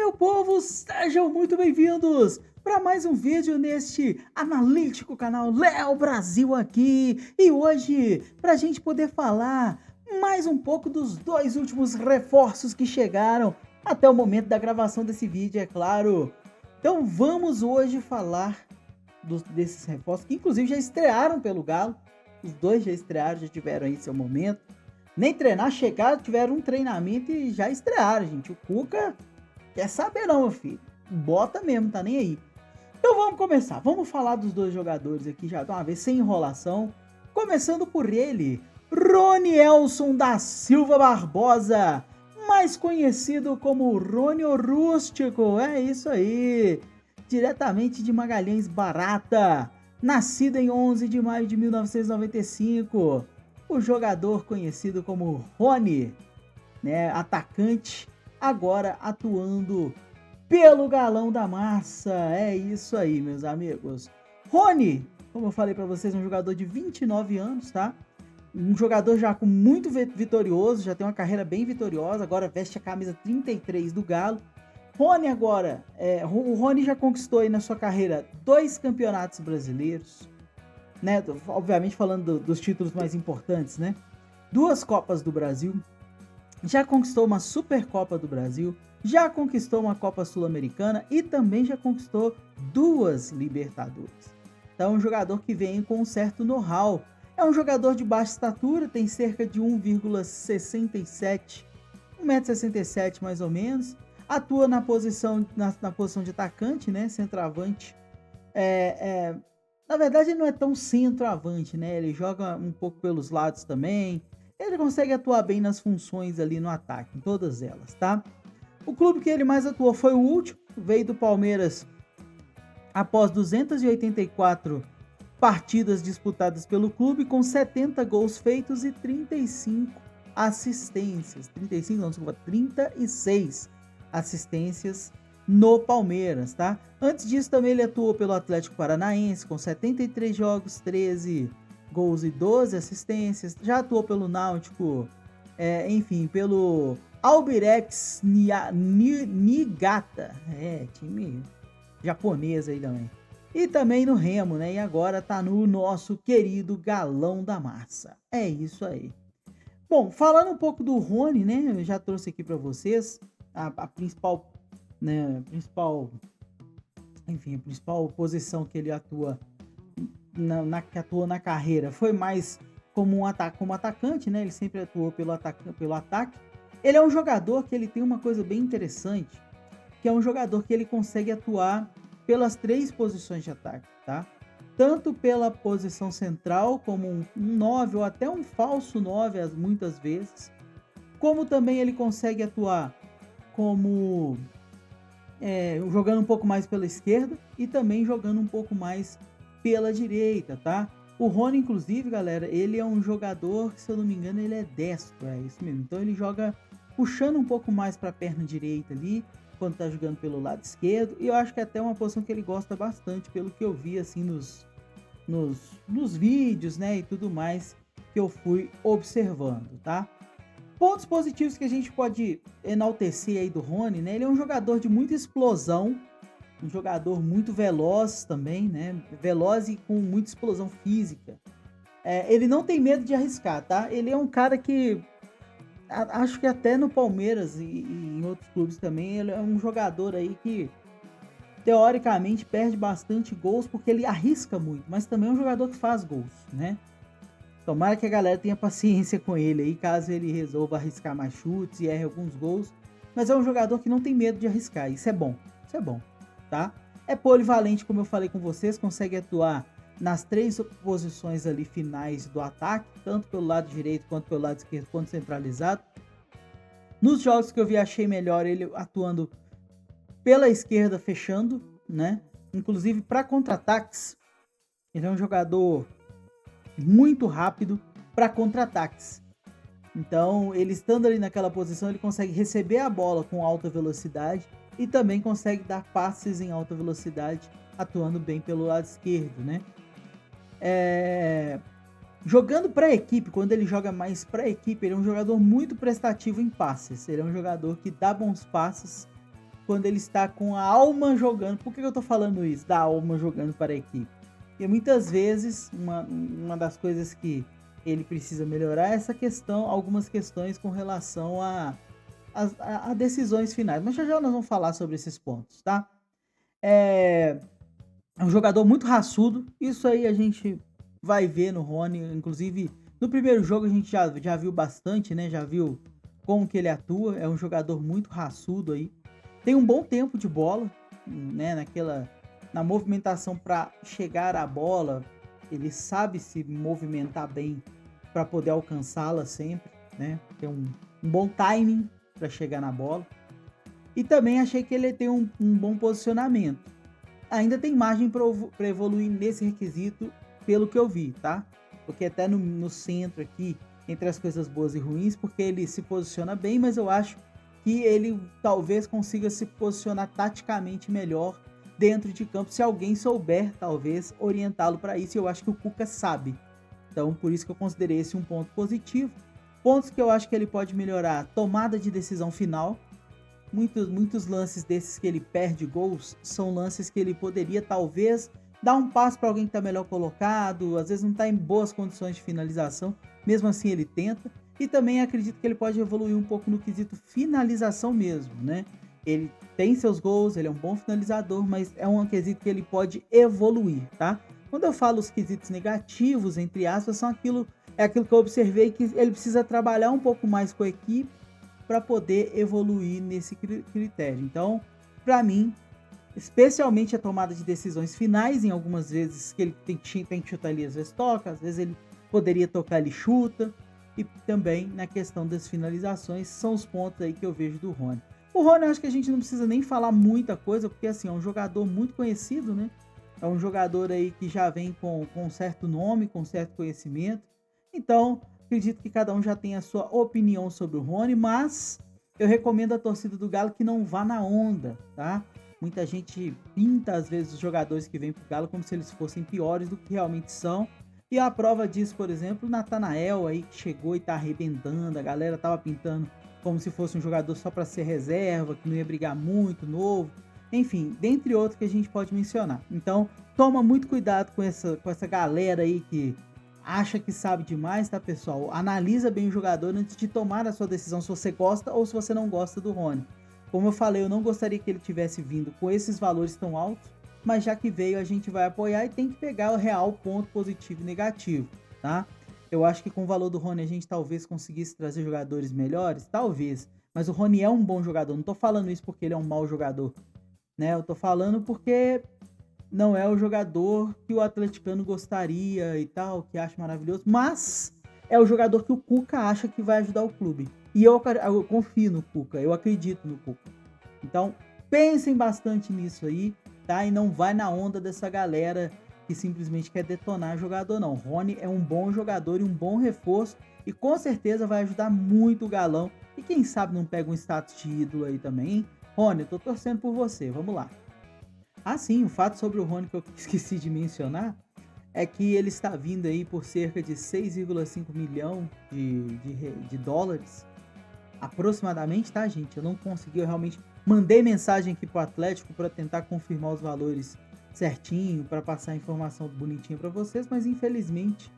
meu povo, sejam muito bem-vindos para mais um vídeo neste analítico canal Léo Brasil aqui. E hoje, para a gente poder falar mais um pouco dos dois últimos reforços que chegaram até o momento da gravação desse vídeo, é claro. Então vamos hoje falar desses reforços, que inclusive já estrearam pelo Galo. Os dois já estrearam, já tiveram aí seu momento. Nem treinar, chegaram, tiveram um treinamento e já estrearam, gente. O Cuca quer saber não, meu filho. Bota mesmo, tá nem aí. Então vamos começar. Vamos falar dos dois jogadores aqui já de uma vez, sem enrolação. Começando por ele, Ronielson da Silva Barbosa, mais conhecido como Rony o Rústico. É isso aí. Diretamente de Magalhães Barata. Nascido em 11 de maio de 1995. O jogador conhecido como Rony, né, atacante, agora atuando pelo Galão da Massa. É isso aí, meus amigos. Rony, como eu falei para vocês, é um jogador de 29 anos, tá? Um jogador já com muito vitorioso, já tem uma carreira bem vitoriosa, agora veste a camisa 33 do Galo. Rony agora, o Rony já conquistou aí na sua carreira 2 campeonatos brasileiros, né? Obviamente falando dos títulos mais importantes, né? 2 Copas do Brasil, já conquistou uma Supercopa do Brasil, já conquistou uma Copa Sul-Americana e também já conquistou 2 Libertadores. Então é um jogador que vem com um certo know-how. É um jogador de baixa estatura, tem cerca de 1,67, 1,67 m mais ou menos. Atua na posição de atacante, né? Centroavante. Na verdade, ele não é tão centroavante, né? Ele joga um pouco pelos lados também. Ele consegue atuar bem nas funções ali no ataque, em todas elas, tá? O clube que ele mais atuou foi o último, veio do Palmeiras após 284 partidas disputadas pelo clube, com 70 gols feitos e 35 assistências. 36 assistências no Palmeiras, tá? Antes disso também ele atuou pelo Atlético Paranaense com 73 jogos, 13 gols e 12 assistências. Já atuou pelo Náutico, enfim, pelo Albirex Niigata, time japonês aí também. E também no Remo, né? E agora tá no nosso querido Galão da Massa. É isso aí. Bom, falando um pouco do Rony, né? Eu já trouxe aqui para vocês a principal, né? A principal posição que ele atua que atuou na carreira foi mais como como atacante, né? Ele sempre atuou pelo ataque. Ele é um jogador que ele tem uma coisa bem interessante, que é um jogador que ele consegue atuar pelas 3 posições de ataque, tá? Tanto pela posição central, como um 9 ou até um falso 9, muitas vezes, como também ele consegue atuar como jogando um pouco mais pela esquerda e também jogando um pouco mais pela direita, tá? O Rony, inclusive, galera, ele é um jogador que, se eu não me engano, ele é destro, é isso mesmo. Então ele joga puxando um pouco mais para a perna direita ali, quando tá jogando pelo lado esquerdo, e eu acho que é até uma posição que ele gosta bastante, pelo que eu vi assim nos vídeos, né, e tudo mais que eu fui observando, tá? Pontos positivos que a gente pode enaltecer aí do Rony, né? Ele é um jogador de muita explosão, um jogador muito veloz também, né? Veloz e com muita explosão física. Ele não tem medo de arriscar, tá? Ele é um cara que, acho que até no Palmeiras e em outros clubes também, ele é um jogador aí que, teoricamente, perde bastante gols porque ele arrisca muito, mas também é um jogador que faz gols, né? Tomara que a galera tenha paciência com ele aí, caso ele resolva arriscar mais chutes e erre alguns gols. Mas é um jogador que não tem medo de arriscar, isso é bom, tá? É polivalente, como eu falei com vocês, consegue atuar nas 3 posições ali finais do ataque, tanto pelo lado direito, quanto pelo lado esquerdo, quanto centralizado. Nos jogos que eu vi, achei melhor ele atuando pela esquerda, fechando, né? Inclusive para contra-ataques, ele é um jogador muito rápido para contra-ataques. Então, ele estando ali naquela posição, ele consegue receber a bola com alta velocidade e também consegue dar passes em alta velocidade, atuando bem pelo lado esquerdo, né? Jogando para a equipe, quando ele joga mais para a equipe, ele é um jogador muito prestativo em passes. Ele é um jogador que dá bons passes quando ele está com a alma jogando. Por que eu tô falando isso, da alma jogando para a equipe? Porque muitas vezes, uma das coisas que ele precisa melhorar é essa questão, algumas questões com relação a decisões finais. Mas já nós vamos falar sobre esses pontos, tá? É, é um jogador muito raçudo, isso aí a gente vai ver no Rony, inclusive no primeiro jogo a gente já viu bastante, né? Já viu como que ele atua, é um jogador muito raçudo aí. Tem um bom tempo de bola, né? Na movimentação para chegar à bola, ele sabe se movimentar bem para poder alcançá-la sempre, né? Tem um bom timing para chegar na bola. E também achei que ele tem um bom posicionamento. Ainda tem margem para evoluir nesse requisito, pelo que eu vi, tá? Porque até no centro aqui, entre as coisas boas e ruins, porque ele se posiciona bem, mas eu acho que ele talvez consiga se posicionar taticamente melhor dentro de campo, se alguém souber, talvez, orientá-lo para isso. E eu acho que o Cuca sabe. Então, por isso que eu considerei esse um ponto positivo. Pontos que eu acho que ele pode melhorar: tomada de decisão final. Muitos lances desses que ele perde gols são lances que ele poderia talvez dar um passo para alguém que está melhor colocado, às vezes não está em boas condições de finalização, mesmo assim ele tenta. E também acredito que ele pode evoluir um pouco no quesito finalização mesmo, né? Ele tem seus gols, ele é um bom finalizador, mas é um quesito que ele pode evoluir, tá? Quando eu falo os quesitos negativos, entre aspas, é aquilo que eu observei, que ele precisa trabalhar um pouco mais com a equipe para poder evoluir nesse critério. Então, para mim, especialmente a tomada de decisões finais, em algumas vezes que ele tem que chutar ali, às vezes toca, às vezes ele poderia tocar, ele chuta, e também na questão das finalizações, são os pontos aí que eu vejo do Rony. O Rony, eu acho que a gente não precisa nem falar muita coisa, porque assim, é um jogador muito conhecido, né? É um jogador aí que já vem com um certo nome, com certo conhecimento. Então, acredito que cada um já tem a sua opinião sobre o Rony, mas eu recomendo à torcida do Galo que não vá na onda, tá? Muita gente pinta às vezes os jogadores que vêm pro Galo como se eles fossem piores do que realmente são. E a prova disso, por exemplo, o Natanael aí que chegou e tá arrebentando, a galera tava pintando como se fosse um jogador só para ser reserva, que não ia brigar muito, novo. Enfim, dentre outros que a gente pode mencionar. Então, toma muito cuidado com essa galera aí que acha que sabe demais, tá, pessoal? Analisa bem o jogador antes de tomar a sua decisão, se você gosta ou se você não gosta do Rony. Como eu falei, eu não gostaria que ele tivesse vindo com esses valores tão altos, mas já que veio, a gente vai apoiar e tem que pegar o real ponto positivo e negativo, tá? Eu acho que com o valor do Rony a gente talvez conseguisse trazer jogadores melhores, talvez. Mas o Rony é um bom jogador, não tô falando isso porque ele é um mau jogador, né? Eu tô falando porque não é o jogador que o atleticano gostaria e tal, que acha maravilhoso, mas é o jogador que o Cuca acha que vai ajudar o clube. E eu confio no Cuca, eu acredito no Cuca. Então, pensem bastante nisso aí, tá? E não vai na onda dessa galera que simplesmente quer detonar jogador, não. Rony é um bom jogador e um bom reforço, e com certeza vai ajudar muito o Galão. E quem sabe não pega um status de ídolo aí também, hein? Rony, eu tô torcendo por você, vamos lá. Ah, sim, o fato sobre o Rony que eu esqueci de mencionar é que ele está vindo aí por cerca de 6,5 milhão de dólares, aproximadamente, tá, gente? Eu não consegui, eu realmente mandei mensagem aqui pro Atlético para tentar confirmar os valores certinho, para passar a informação bonitinha para vocês, mas infelizmente,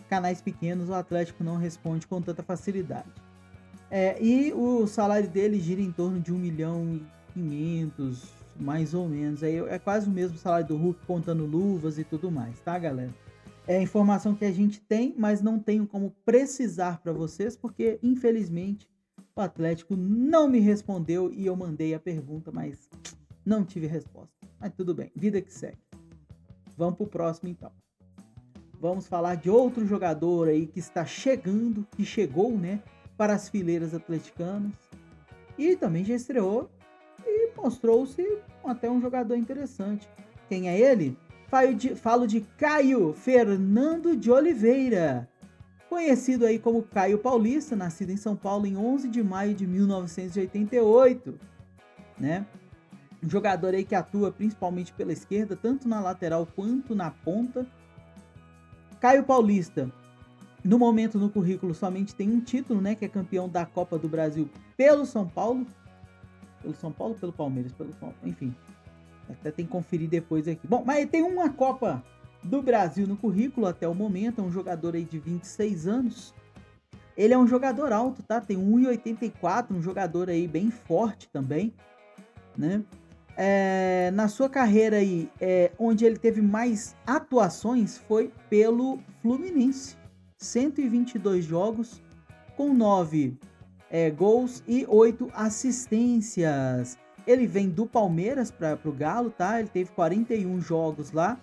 canais pequenos, o Atlético não responde com tanta facilidade. E o salário dele gira em torno de 1 milhão e 500, mais ou menos. Aí é quase o mesmo salário do Hulk, contando luvas e tudo mais, tá, galera? É a informação que a gente tem, mas não tenho como precisar para vocês, porque infelizmente o Atlético não me respondeu e eu mandei a pergunta, mas não tive resposta. Mas tudo bem, vida que segue. Vamos pro próximo então. Vamos falar de outro jogador aí que está chegando, que chegou, né, para as fileiras atleticanas e também já estreou e mostrou-se até um jogador interessante. Quem é ele? Falo de Caio Fernando de Oliveira, conhecido aí como Caio Paulista, nascido em São Paulo em 11 de maio de 1988, né? Um jogador aí que atua principalmente pela esquerda, tanto na lateral quanto na ponta. Caio Paulista, no momento no currículo somente tem um título, né, que é campeão da Copa do Brasil pelo São Paulo. Pelo São Paulo ou pelo Palmeiras? Enfim, até tem que conferir depois aqui. Bom, mas ele tem uma Copa do Brasil no currículo até o momento, é um jogador aí de 26 anos. Ele é um jogador alto, tá? Tem 1,84, um jogador aí bem forte também, né? Na sua carreira aí, onde ele teve mais atuações foi pelo Fluminense. 122 jogos, com 9 gols e 8 assistências. Ele vem do Palmeiras para o Galo, tá? Ele teve 41 jogos lá,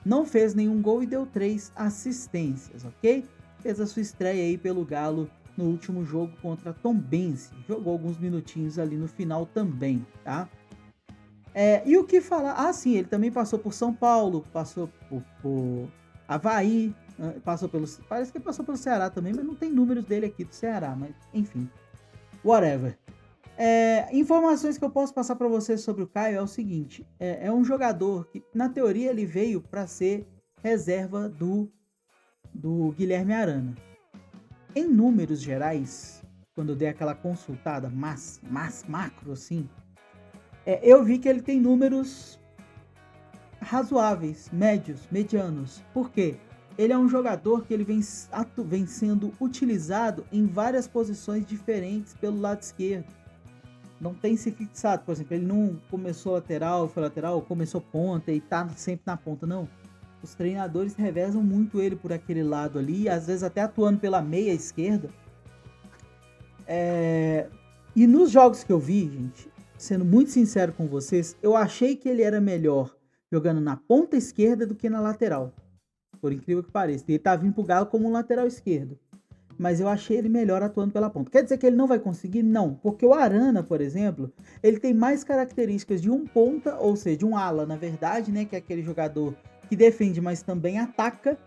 não fez nenhum gol e deu 3 assistências, ok? Fez a sua estreia aí pelo Galo no último jogo contra Tombense. Jogou alguns minutinhos ali no final também, tá? E o que falar? Ah, sim, ele também passou por São Paulo, passou por Avaí, parece que passou pelo Ceará também, mas não tem números dele aqui do Ceará, mas enfim, whatever. Informações que eu posso passar para você sobre o Caio é o seguinte, é um jogador que, na teoria, ele veio para ser reserva do Guilherme Arana. Em números gerais, quando eu dei aquela consultada macro, assim, eu vi que ele tem números razoáveis, médios, medianos. Por quê? Ele é um jogador que ele vem sendo utilizado em várias posições diferentes pelo lado esquerdo. Não tem se fixado, por exemplo, ele não começou lateral, foi lateral, começou ponta e tá sempre na ponta, não. Os treinadores revezam muito ele por aquele lado ali, às vezes até atuando pela meia esquerda. E nos jogos que eu vi, gente, sendo muito sincero com vocês, eu achei que ele era melhor jogando na ponta esquerda do que na lateral. Por incrível que pareça. Ele tá vindo pro Galo como um lateral esquerdo. Mas eu achei ele melhor atuando pela ponta. Quer dizer que ele não vai conseguir? Não. Porque o Arana, por exemplo, ele tem mais características de um ponta, ou seja, de um ala, na verdade, né? Que é aquele jogador que defende, mas também ataca.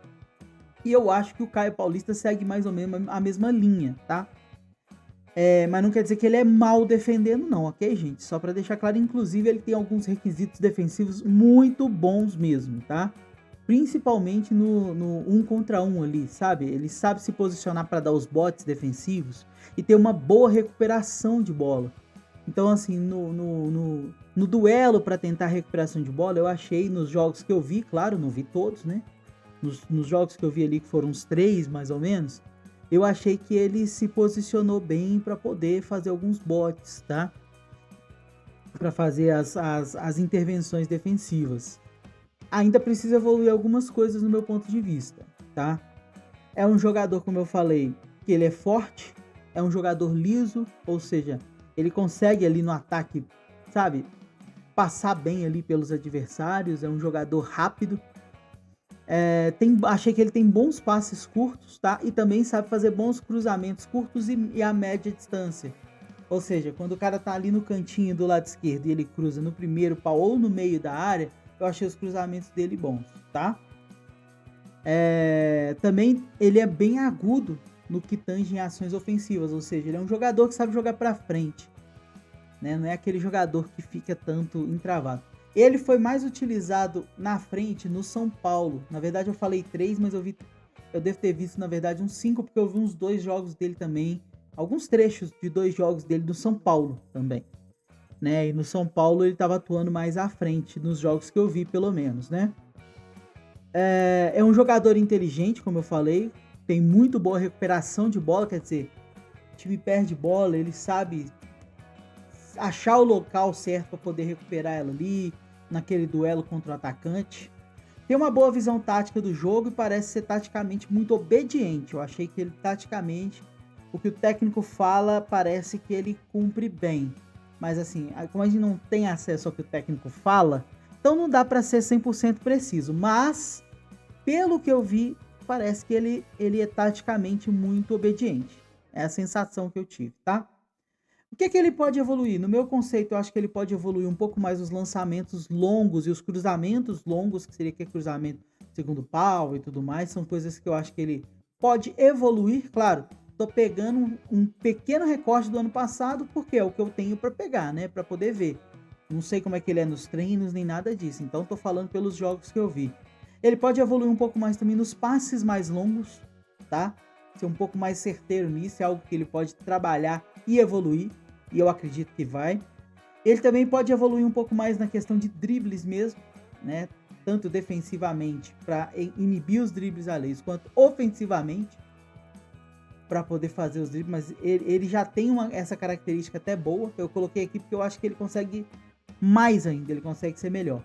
E eu acho que o Caio Paulista segue mais ou menos a mesma linha, tá? Mas não quer dizer que ele é mal defendendo, não, ok, gente? Só para deixar claro, inclusive, ele tem alguns requisitos defensivos muito bons mesmo, tá? Principalmente no 1 contra 1 ali, sabe? Ele sabe se posicionar para dar os botes defensivos e ter uma boa recuperação de bola. Então, assim, no duelo para tentar recuperação de bola, eu achei nos jogos que eu vi, claro, não vi todos, né? Nos jogos que eu vi ali, que foram uns 3 mais ou menos, eu achei que ele se posicionou bem para poder fazer alguns botes, tá? Para fazer as intervenções defensivas. Ainda precisa evoluir algumas coisas no meu ponto de vista, tá? É um jogador, como eu falei, que ele é forte, é um jogador liso, ou seja, ele consegue ali no ataque, sabe, passar bem ali pelos adversários, é um jogador rápido. Achei que ele tem bons passes curtos, tá? E também sabe fazer bons cruzamentos curtos e a média distância. Ou seja, quando o cara tá ali no cantinho do lado esquerdo e ele cruza no primeiro pau ou no meio da área, eu achei os cruzamentos dele bons, tá? Também ele é bem agudo no que tange em ações ofensivas, ou seja, ele é um jogador que sabe jogar pra frente, né? Não é aquele jogador que fica tanto entravado. Ele foi mais utilizado na frente no São Paulo. Na verdade eu falei 3, mas eu devo ter visto na verdade uns 5, porque eu vi uns 2 jogos dele também, alguns trechos de 2 jogos dele do São Paulo também, né? E no São Paulo ele estava atuando mais à frente nos jogos que eu vi, pelo menos, né? É um jogador inteligente, como eu falei, tem muito boa recuperação de bola, quer dizer, o time perde bola, ele sabe achar o local certo para poder recuperar ela ali, naquele duelo contra o atacante. Tem uma boa visão tática do jogo e parece ser taticamente muito obediente. Eu achei que ele, taticamente, o que o técnico fala, parece que ele cumpre bem. Mas assim, como a gente não tem acesso ao que o técnico fala, então não dá para ser 100% preciso. Mas, pelo que eu vi, parece que ele é taticamente muito obediente. É a sensação que eu tive, tá? O que ele pode evoluir? No meu conceito, eu acho que ele pode evoluir um pouco mais os lançamentos longos e os cruzamentos longos, que seria cruzamento segundo pau e tudo mais, são coisas que eu acho que ele pode evoluir. Claro, tô pegando um pequeno recorte do ano passado, porque é o que eu tenho para pegar, né, para poder ver. Não sei como é que ele é nos treinos, nem nada disso, então tô falando pelos jogos que eu vi. Ele pode evoluir um pouco mais também nos passes mais longos, tá? Ser um pouco mais certeiro nisso, é algo que ele pode trabalhar e evoluir, e eu acredito que vai. Ele também pode evoluir um pouco mais na questão de dribles mesmo, né? Tanto defensivamente para inibir os dribles alheios, quanto ofensivamente para poder fazer os dribles, mas ele já tem essa característica até boa. Eu coloquei aqui porque eu acho que ele consegue mais ainda, ele consegue ser melhor.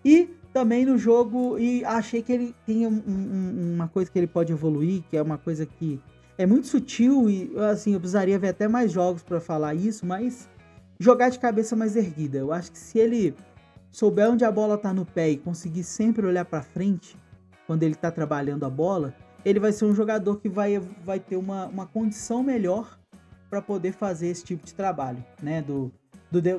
E também no jogo, e achei que ele tem uma coisa que ele pode evoluir, que é uma coisa que é muito sutil e assim, eu precisaria ver até mais jogos para falar isso, mas jogar de cabeça mais erguida. Eu acho que se ele souber onde a bola tá no pé e conseguir sempre olhar para frente quando ele tá trabalhando a bola, ele vai ser um jogador que vai ter uma condição melhor para poder fazer esse tipo de trabalho, né?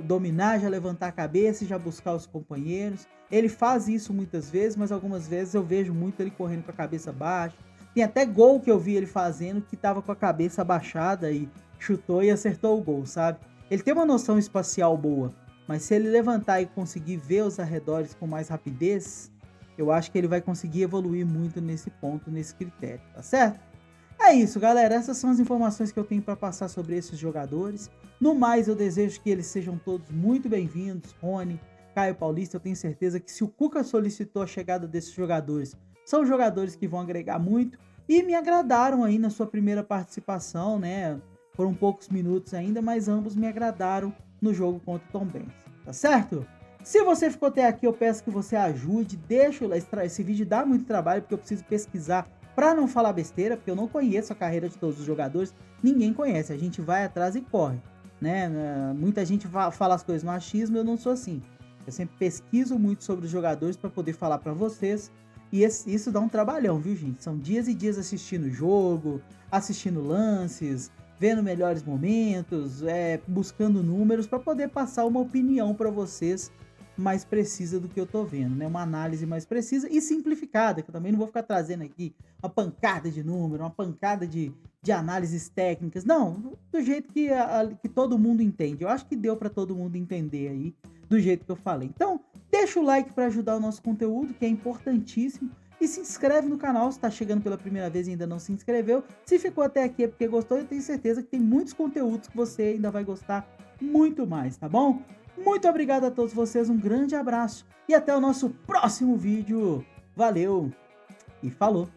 Dominar, já levantar a cabeça e já buscar os companheiros. Ele faz isso muitas vezes, mas algumas vezes eu vejo muito ele correndo com a cabeça baixa. Tem até gol que eu vi ele fazendo que tava com a cabeça abaixada e chutou e acertou o gol, sabe? Ele tem uma noção espacial boa, mas se ele levantar e conseguir ver os arredores com mais rapidez, eu acho que ele vai conseguir evoluir muito nesse ponto, nesse critério, tá certo? É isso, galera. Essas são as informações que eu tenho para passar sobre esses jogadores. No mais, eu desejo que eles sejam todos muito bem-vindos. Rony, Caio Paulista, eu tenho certeza que se o Cuca solicitou a chegada desses jogadores, são jogadores que vão agregar muito e me agradaram aí na sua primeira participação, né? Foram poucos minutos ainda, mas ambos me agradaram no jogo contra o Tom Benz, tá certo? Se você ficou até aqui, eu peço que você ajude, deixa esse vídeo, dá muito trabalho, porque eu preciso pesquisar para não falar besteira, porque eu não conheço a carreira de todos os jogadores, ninguém conhece, a gente vai atrás e corre, né? Muita gente fala as coisas no achismo, eu não sou assim. Eu sempre pesquiso muito sobre os jogadores para poder falar para vocês, e isso dá um trabalhão, viu, gente? São dias e dias assistindo o jogo, assistindo lances, vendo melhores momentos, buscando números para poder passar uma opinião para vocês mais precisa do que eu tô vendo, né? Uma análise mais precisa e simplificada, que eu também não vou ficar trazendo aqui uma pancada de número, uma pancada de análises técnicas. Não, do jeito que todo mundo entende. Eu acho que deu para todo mundo entender aí do jeito que eu falei. Então, deixa o like para ajudar o nosso conteúdo, que é importantíssimo. E se inscreve no canal se está chegando pela primeira vez e ainda não se inscreveu. Se ficou até aqui é porque gostou, eu tenho certeza que tem muitos conteúdos que você ainda vai gostar muito mais, tá bom? Muito obrigado a todos vocês, um grande abraço e até o nosso próximo vídeo. Valeu e falou!